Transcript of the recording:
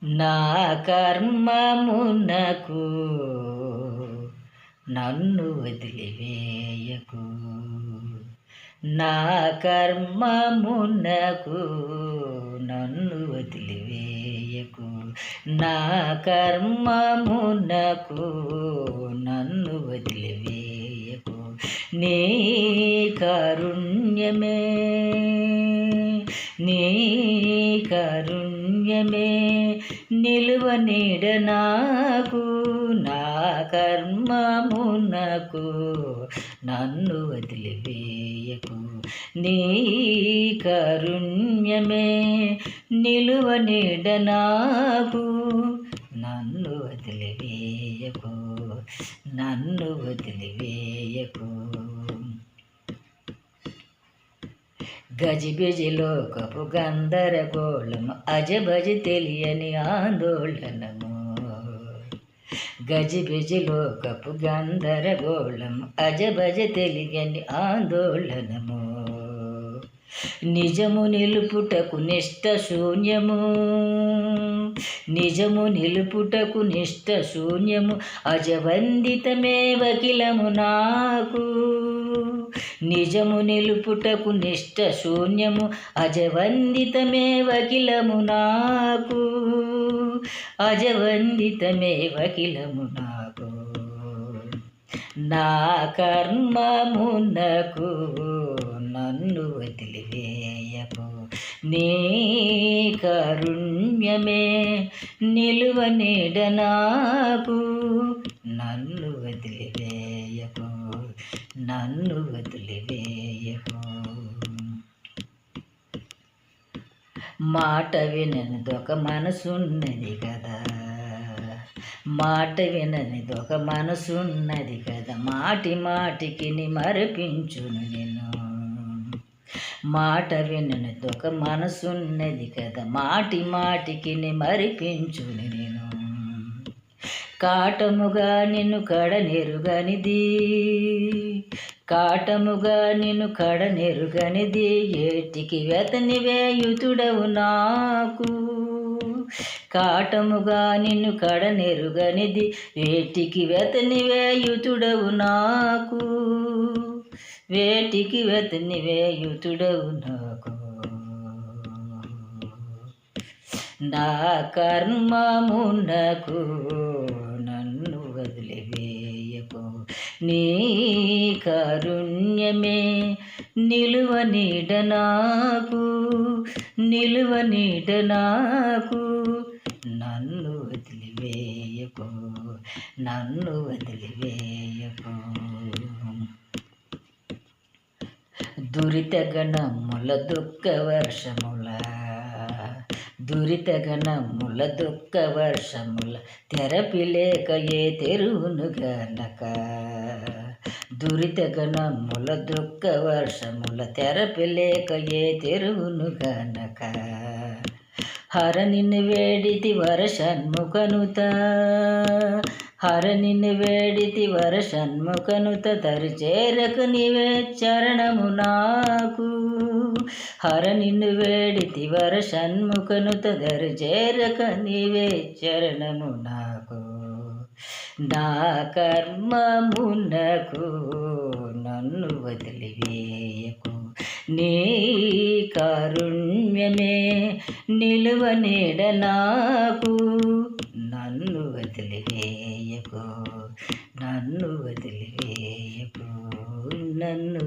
నా కర్మమునకు నన్ను వదిలివేయకు, నా కర్మమునకు నన్ను వదిలివేయకు, నా కర్మమునకు నన్ను వదిలివేయకు. నీ కారుణ్యమే, నీ కారుణ్యమే నిలువ నీడ నాకు, నా కర్మమునకు నన్ను వదిలివేయకు. నీ కారుణ్యమే నిలువ నీడ నాకు, నన్ను వదిలివేయకు, నన్ను వదిలివేయకు. గజిబిజి లోకపు గందరగోళము, అజబజి తెలియని ఆందోళనము. గజిబిజి లోకపు గందరగోళము, అజబజి తెలియని ఆందోళనము. నిజము నిలుపుటకు నిష్ట శూన్యము, నిజము నిలుపుటకు నిష్ట శూన్యము, అజవందితమే వకిలము నాకు. నిజము నిలుపుటకు నిష్ట శూన్యము, అజవందితమే వకిలము నాకు, అజవందితమే వకిలము నాకు. నా కర్మమునకు నన్ను వదిలివేయకు, నీ కారుణ్యమే నిలువ నీడ నాకు, నన్ను వదిలివేయకు, నన్ను వదిలివేయకు. మాట విననిదొక మనసున్నది కదా, మాట విననిదొక మనసున్నది కదా, మాటి మాటికి మరపించును నిన్ను. మాట విననిదొక మనసున్నది కదా, మాటి మాటికి మరిపించును నేను. కాటముగా నిన్ను కడనెరుగనిది, కాటముగా నిన్ను కడనెరుగనిది, ఏటికి వెతని వేయుతుడవు నాకు. కాటముగా నిన్ను కడనెరుగనిది, వేటికి వెతని వేయుతుడవు నాకు, వేటికి వెతని వేయుతుడవు నాకు. నా కర్మమునకు నన్ను వదిలివేయకు, నీ కారుణ్యమే నిలువ నీడ నాకు, నిలువ నీడ నాకు, నన్ను వదిలివేయకు, నన్ను వదిలివేయకు. దురితగణముల దుఃఖ వర్షముల, దురితగణముల దుఃఖ వర్షముల, తెరపిలేక ఏ తెరువును గనక. దురితగణముల దుఃఖ వర్షముల, తెరపిలేక ఏ తెరువును గనక. హర నిన్ను వేడితి వరషణ్ముఖనుత, హర నిన్ను వేడితి వరషణ్ముఖనుత, దరిచేరక నీవే చరణము నాకు. హర నిన్ను వేడితి వరషణ్ముఖనుత, దరిచేరక నీవే చరణము నాకు. నా కర్మమునకు నన్ను వదిలివేయకు, నీ కారుణ్యమే నిలువ నీడ నాకు, నన్ను వదిలివేయకు, నన్ను వదిలివేయకు, నన్ను